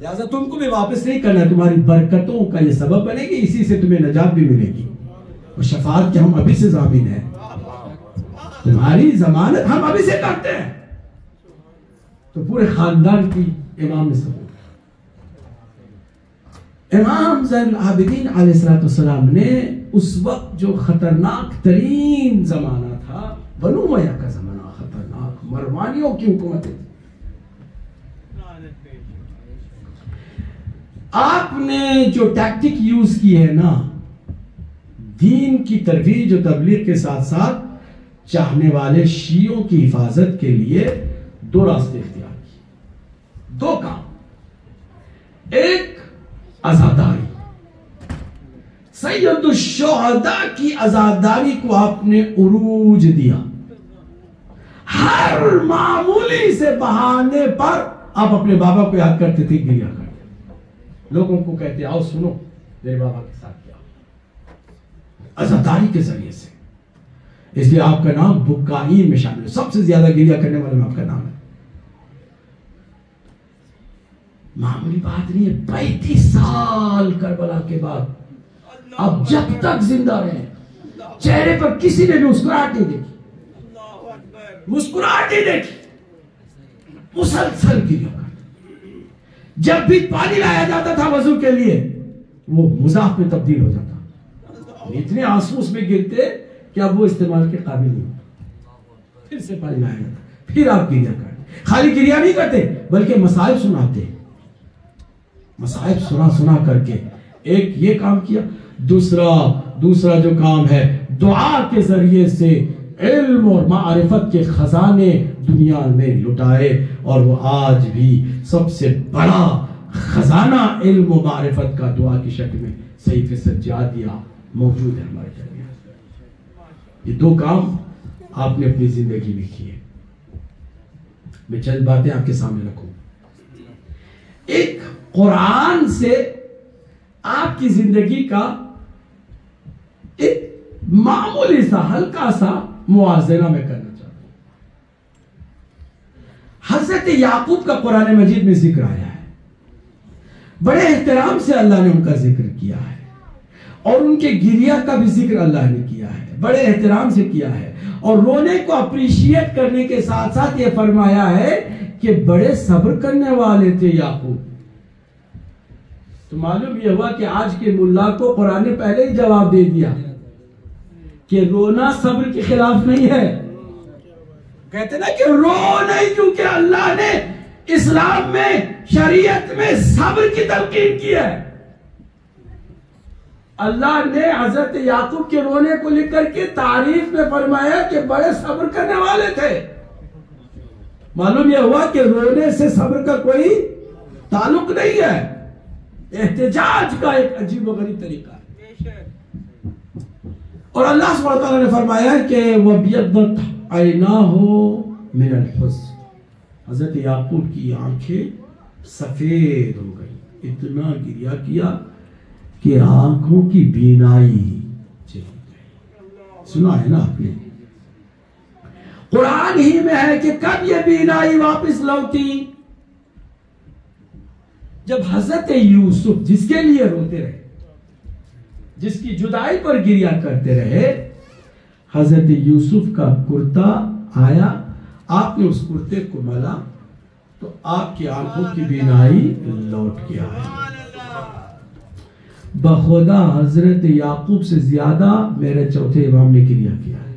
لہٰذا تم کو بھی واپس نہیں کرنا، تمہاری برکتوں کا یہ سبب بنے گی، اسی سے تمہیں نجات بھی ملے گی، اور شفاعت کے ہم ابھی سے ضامن ہیں، تمہاری ضمانت ہم ابھی سے کرتے ہیں۔ تو پورے خاندان کی امام نے سبب۔ امام زین العابدین علیہ السلام نے اس وقت جو خطرناک ترین زمانہ تھا، بنو امیہ کا زمانہ، خطرناک مروانیوں کی حکومت تھی، آپ نے جو ٹیکٹک یوز کی ہے نا، دین کی ترویج و تبلیغ کے ساتھ ساتھ چاہنے والے شیعوں کی حفاظت کے لیے دو راستے اختیار کیے، دو کام، ایک عزاداری، سید الشہداء کی عزاداری کو آپ نے عروج دیا. ہر معمولی سے بہانے پر آپ اپنے بابا کو یاد کرتے تھے، گریا کرتے، لوگوں کو کہتے آؤ سنو میرے بابا کے ساتھ کیا، عزاداری کے ذریعے سے. اس لیے آپ کا نام بکائین میں شامل ہے، سب سے زیادہ گریا کرنے والے میں آپ کا نام ہے. معمولی بات نہیں ہے. 35 سال کربلا کے بعد اب جب تک زندہ رہے، چہرے پر کسی نے بھی مسکراہٹ نہیں دیکھی، مسکراہٹ نہیں دیکھی، مسلسل گریا کرتے. جب بھی پانی لایا جاتا تھا وضو کے لیے وہ مذاق میں تبدیل ہو جاتا، اتنے آنسو اس میں گرتے کہ اب وہ استعمال کے قابل نہیں ہوتا. پھر سے پانی لایا جاتا، پھر آپ گریا کرتے. خالی گریا نہیں کرتے بلکہ مصائب سناتے، مصائب سنا کر کے ایک یہ کام کیا. دوسرا جو کام ہے، دعا کے ذریعے سے علم اور معرفت کے خزانے دنیا میں لٹائے، اور وہ آج بھی سب سے بڑا خزانہ علم و معرفت کا دعا کی شکل میں صحیفہ سجادیہ موجود ہے ہمارے درمیان. یہ دو کام آپ نے اپنی زندگی میں کیے. میں چند باتیں آپ کے سامنے رکھوں. ایک قرآن سے آپ کی زندگی کا ایک معمولی سا ہلکا سا موازنہ میں کرنا چاہتا ہوں. حضرت یعقوب کا قرآن مجید میں ذکر آیا ہے، بڑے احترام سے اللہ نے ان کا ذکر کیا ہے، اور ان کے گریا کا بھی ذکر اللہ نے کیا ہے، بڑے احترام سے کیا ہے، اور رونے کو اپریشیٹ کرنے کے ساتھ ساتھ یہ فرمایا ہے کہ بڑے صبر کرنے والے تھے یعقوب. تو معلوم یہ ہوا کہ آج کے ملا کو قرآن نے پہلے ہی جواب دے دیا کہ رونا صبر کے خلاف نہیں ہے. کہتے نا کہ رو نہیں، کیونکہ اللہ نے اسلام میں شریعت میں صبر کی تلقین کی ہے. اللہ نے حضرت یعقوب کے رونے کو لکھ کر کے تعریف میں فرمایا کہ بڑے صبر کرنے والے تھے. معلوم یہ ہوا کہ رونے سے صبر کا کوئی تعلق نہیں ہے، احتجاج کا ایک عجیب و غریب طریقہ ہے. اور اللہ سبحانہ وتعالیٰ نے فرمایا کہ وَبْيَضَّتْ عَيْنَاهُ مِنَ الْحُزْنِ، حضرت یعقوب کی آنکھیں سفید ہو گئی، اتنا گریا کیا کہ آنکھوں کی بینائی چلی گئی. سنا ہے نا آپ نے؟ قرآن ہی میں ہے کہ کب یہ بینائی واپس لوٹی؟ جب حضرت یوسف جس کے لیے روتے رہے، جس کی جدائی پر گریا کرتے رہے، حضرت یوسف کا کرتا آیا، آپ نے اس کرتے کو ملا تو آپ کی آنکھوں کی بینائی لوٹ گیا ہے. بخدا حضرت یعقوب سے زیادہ میرے چوتھے امام نے گریا کیا ہے.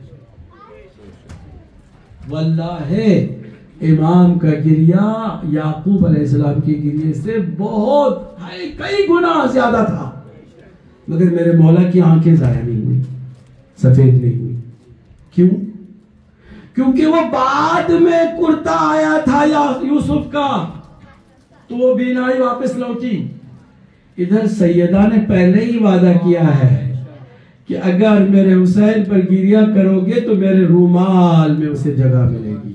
واللہ امام کا گریا یعقوب علیہ السلام کی گریے سے بہت کئی گنا زیادہ تھا، مگر میرے مولا کی آنکھیں ضائع نہیں ہوئی، سفید نہیں ہوئی. کیوں؟ کیونکہ وہ بعد میں کرتا آیا تھا یوسف کا، تو وہ بینائی واپس لوٹی. ادھر سیدہ نے پہلے ہی وعدہ کیا ہے کہ اگر میرے حسین پر گریا کرو گے تو میرے رومال میں اسے جگہ ملے گی.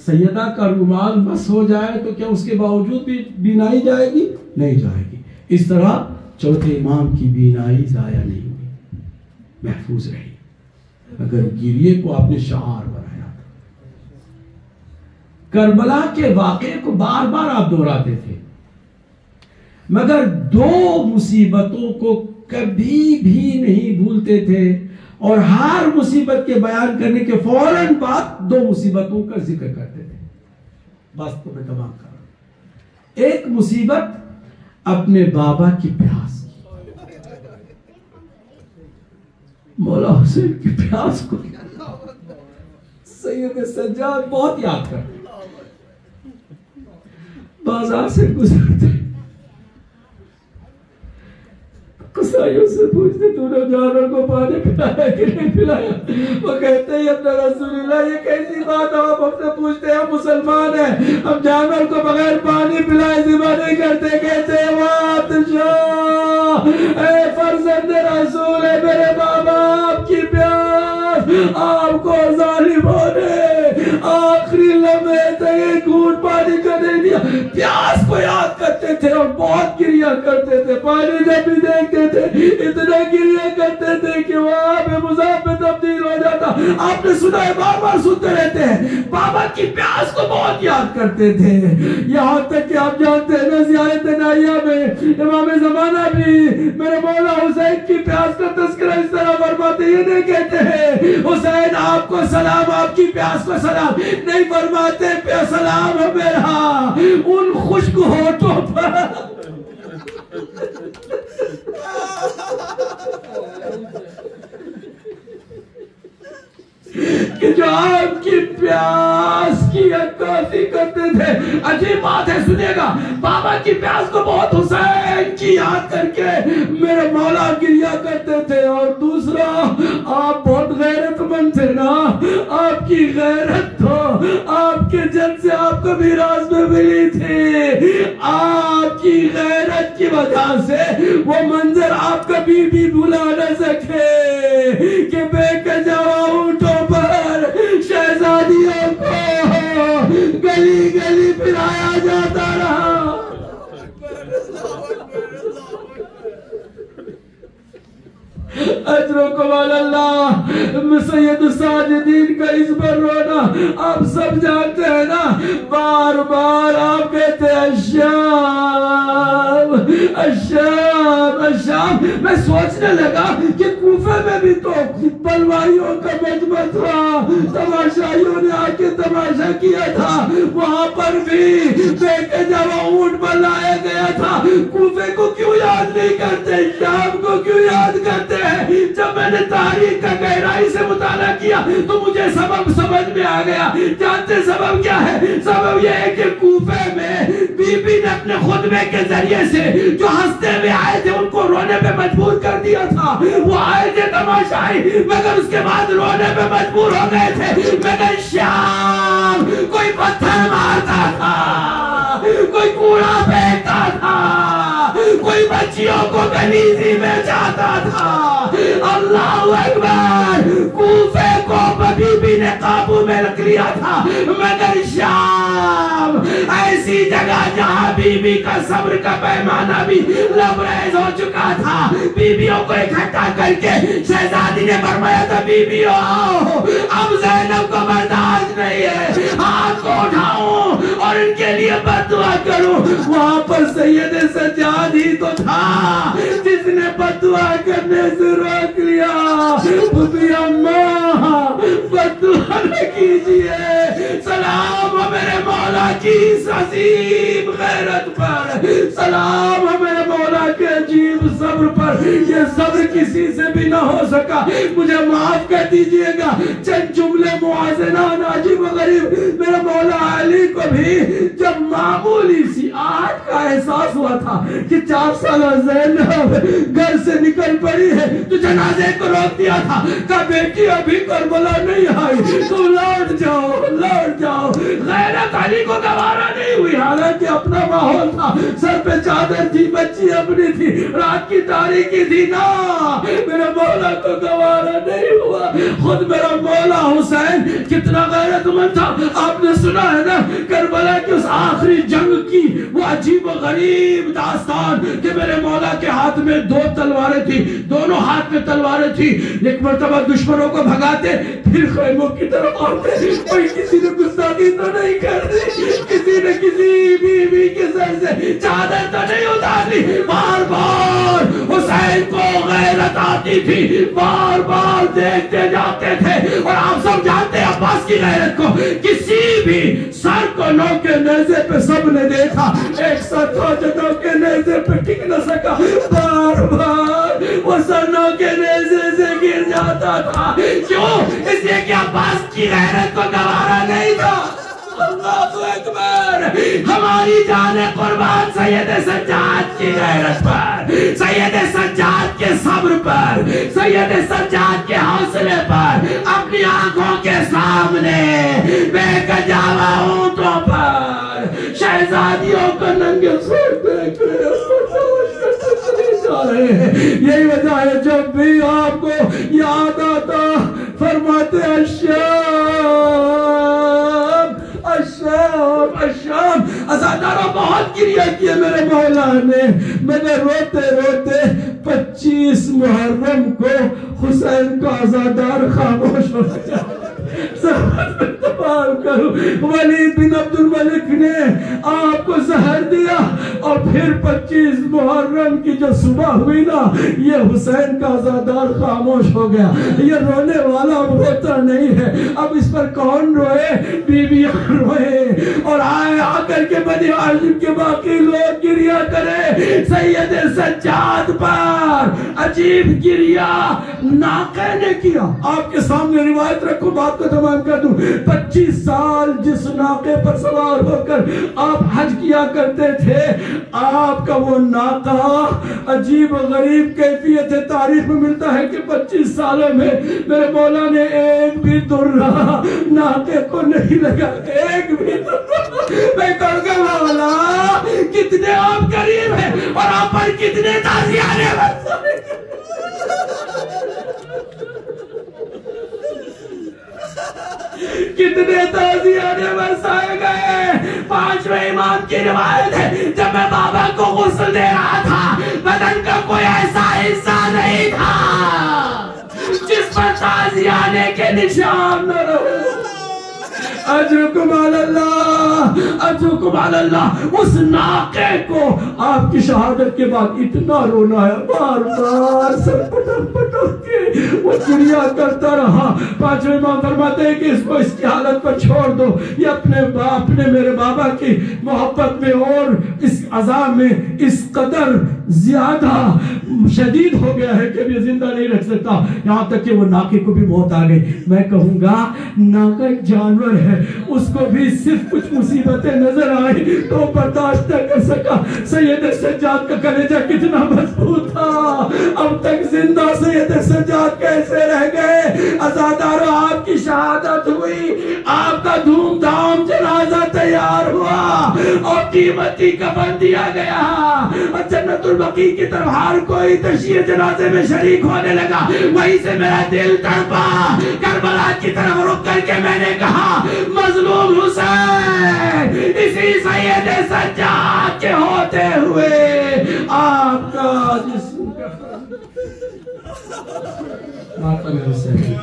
سیدہ کا رومال مس ہو جائے تو کیا اس کے باوجود بھی بینائی جائے گی؟ نہیں جائے گی. اس طرح چوتھے امام کی بینائی ضائع نہیں ہوئی، محفوظ رہی. اگر گریے کو آپ نے شعار بنایا تھا. کربلا کے واقعے کو بار بار آپ دہراتے تھے، مگر دو مصیبتوں کو کبھی بھی نہیں بھولتے تھے، اور ہر مصیبت کے بیان کرنے کے فوراً بعد دو مصیبتوں کا ذکر کرتے تھے. بس تو میں تمام کر رہا ہوں. ایک مصیبت اپنے بابا کی پیاس کی، مولا حسین کی پیاس کو سید سجاد بہت یاد کرتے، بازار سے گزرتے قصائیوں سے پوچھتے تو نے جانور کو پانی پلایا کہ نہیں پلایا؟ وہ کہتے ہیں اپنا رسول اللہ یہ کیسی بات ہے؟ آپ ہم سے پوچھتے ہیں ہم مسلمان ہیں، ہم جانور کو بغیر پانی پلائے ذبح نہیں کرتے۔ کہتے ہیں وات شاہ اے فرزند رسول ہے میرے ماں باپ کی پیاس آپ کو ظالموں نے آخری لمحے تک ایک گھونٹ پانی کا نہیں دیا۔ پیاس کو یاد کرتے تھے اور بہت گریا کرتے تھے، پانی جب بھی دیکھتے تھے اتنا گریا کرتے تھے کہ وہاں پہ مذاب میں تبدیل ہو جاتا۔ آپ نے سنا ہے، بار بار سنتے رہتے ہیں، بابا کی پیاس کو بہت یاد کرتے تھے، یہاں تک کہ آپ جانتے ہیں نا زیارت نائیہ میں امام زمانہ بھی میرے مولا حسین کی پیاس کا تذکرہ اس طرح فرماتے، یہ نہیں کہتے ہیں حسین آپ کو سلام، آپ کی پیاس کو سلام نہیں فرماتے، سلام ہے میرا ان خشک ہونٹوں پر کہ جو آپ کی پیاس کی عکاسی کرتے تھے۔ عجیب بات ہے، سنیے گا، بابا کی پیاس کو بہت حسین کی یاد کر کے میرے مولا گریا کرتے تھے۔ اور دوسرا، آپ بہت غیرت مند تھے نا، آپ کی غیرت تو آپ کے جن سے آپ کو میراث میں ملی تھی، آپ کی غیرت کی وجہ سے وہ منظر آپ کبھی بھی بھلا نہ سکے کہ بے کجاوا اونٹوں پر شہزادیوں کو گلی گلی پھرایا جاتا رہا۔ اجرکم اللہ، سید الساجدین کا اس پر رونا آپ سب جانتے ہیں نا، بار بار آپ کہتے ہیں الشام الشام الشام۔ میں سوچنے لگا کہ کوفہ میں بھی تو بلوائیوں کا مجمع تھا، تماشائیوں نے آ کے تماشا کیا تھا، وہاں پر بھی دیکھے جب اونٹ پر لایا گیا تھا۔ کوفے کو کیوں یاد نہیں کرتے؟ شام کو کیوں یاد کرتے؟ جب میں نے تاریخ کا گہرائی سے مطالعہ کیا تو مجھے سبب سمجھ میں آ گیا۔ جانتے سبب کیا ہے؟ سبب یہ ہے کہ کوفے میں بی بی نے اپنے خطبے کے ذریعے سے جو ہنستے ہوئے آئے تھے ان کو رونے پہ مجبور کر دیا تھا۔ وہ آئے تھے تماشائی مگر اس کے بعد رونے پہ مجبور ہو گئے تھے۔ مگر شام کوئی پتھر مارتا تھا، کوئی کوڑا پھینکتا تھا، کوئی بچیوں کو گلیزی میں جاتا تھا۔ اللہ اکبر، کوفے کو بی بی نے قابو میں رکھ لیا تھا، مگر شام ایسی جگہ جہاں بی بی کا صبر کا پیمانہ بھی لبریز ہو چکا تھا۔ بیویوں کو اکٹھا کر کے شہزادی نے فرمایا تھا، بیویوں آؤ، اب زینب کو برداشت نہیں ہے، ہاتھ کو اٹھاؤں اور ان کے لیے بددعا کروں۔ وہاں پر سید سجاد ہی تو تھا جس نے بددعا کرنے سے روک لیا۔ بھبی اماں بددعا نہ کیجئے، سلام ہو میرے مولا کی اس عظیم غیرت پر، سلام ہو میرے مولا کے عجیب صبر پر۔ یہ صبر کسی سے بھی نہ ہو سکا، مجھے معاف کر دیجئے گا۔ چند جملے موازنان عجیب و غریب۔ میرے مولا علی کو بھی جب معمولی سی آہٹ کا احساس ہوا تھا کہ 4 سالہ زینب گھر سے نکل پڑی ہے تو جنازے کو روک دیا تھا، کہا بیٹی ابھی کربلا نہیں آئی، تو لوٹ جاؤ لوٹ جاؤ۔ غیرت علی کو گوارا نہیں ہوئی، حالانکہ اپنا ماحول تھا، سر پہ چادر تھی، بچی اپنی تھی، رات کی تاریکی تھی نا، میرے مولا کو گوارا نہیں ہوا۔ خود میرا مولا حسین کتنا غیرت مند تھا، آپ نے سنا ہے نا کربلا کی اس آخری جنگ کی وہ عجیب و غریب داستان کہ میرے مولا کے ہاتھ میں 2 تلواریں تھی، دونوں ہاتھ میں تلواریں تھی۔ ایک مرتبہ دشمنوں کو بھگاتے پھر خیموں کی طرف آتے، کوئی کسی نے گستاخی تو نہیں کر دی، کسی نے کسی بیوی کے سر سے چادر تو نہیں اتاری۔ بار بار حسین کو غیرت آتی تھی، بار بار دیکھتے جاتے تھے۔ اور آپ سب جانتے ہیں عباس کی غیرت کو، کسی بھی سر کو نو کے نیزے پہ سب نے دیکھا، ایک سر تھا جو نو کے نیزے پہ ٹک نہ سکا، بار بار وہ سر نو کے نیزے سے گر جاتا تھا۔ کیوں؟ اس لیے کہ عباس کی غیرت کو گوارا نہیں تھا۔ اللہ اکبر. ہماری جان قربان سید سجاد کی غیرت پر، سید سجاد کے صبر پر، سید سجاد کے حوصلے پر، اپنی آنکھوں کے سامنے بے کجاوا اونٹوں پر شہزادیوں کو ننگے سر دیکھ رہے ہیں. یہی وجہ ہے جب بھی آپ کو یاد آتا فرماتے الشام الشام الشام. عزادارہ بہت گریہ کیا میرے مولا نے. میں نے روتے روتے 25 محرم کو حسین کا عزادار خاموش ہو گیا. ولید بن عبد الملک نے آپ کو زہر دیا اور پھر 25 محرم کی جو صبح ہوئی نا یہ حسین کا عزادار خاموش ہو گیا. یہ رونے والا روتا نہیں ہے. اب اس پر کون روئے؟ بیویاں روئے اور آئے آ کر کے بنی ہاشم کے باقی لوگ گریہ کرے. سید سجاد پر عجیب گریہ ناقہ نے کیا. آپ کے سامنے روایت رکھو بات کو تمام کر دوں. 25 سال جس ناقے پر سوار ہو کر آپ حج کیا کرتے تھے آپ کا وہ ناقہ عجیب و غریب کیفیت ہے. تاریخ میں ملتا ہے کہ 25 سالوں میں میرے مولا نے ایک بھی درہ ناقے کو نہیں لگا. ایک بھی درہ. میں کہوں گا مولا کتنے آپ قریب ہیں اور آپ پر کتنے تازیانے برسائے. کتنے تازیانے برسائے گئے. 5ویں امام کی روایت ہے جب میں بابا کو غسل دے رہا تھا بدن کا کوئی ایسا حصہ نہیں تھا جس پر تازیانے کے نشان نہ رہے. اجرکم علی اللہ اجرکم علی اللہ. اس ناقے کو آپ کی شہادت کے بعد اتنا رونا ہے بار بار سر پٹک پٹک کے وہ گریہ کرتا رہا. 5ویں امام فرماتے ہیں کہ اس کو اس کی حالت پر چھوڑ دو. یہ اپنے میرے بابا کی محبت میں اور اس عذاب میں اس قدر زیادہ شدید ہو گیا ہے کہ یہ زندہ نہیں رکھ سکتا. یہاں تک کہ وہ ناقے کو بھی موت آ گئی. میں کہوں گا ناقہ ایک جانور ہے اس کو بھی صرف کچھ مصیبتیں نظر آئی تو برداشت نہ کر سکا. سید سجاد کا کلیجہ کتنا مضبوط تھا. اب تک زندہ سید سجاد کیسے رہ گئے. عزادارو آپ کی شہادت ہوئی آپ کا دھوم دھام جنازہ تیار ہوا اور قیمتی کفن دیا گیا اور جنت البقیع کی طرف ہر کوئی تشییع جنازے میں شریک ہونے لگا. وہیں سے میرا دل تڑپا. کربلا کی طرف رک کر کے میں نے کہا مظلوم حسین اسی سید سجاد کے ہوتے ہوئے آپ کا جسم ماتم حسین.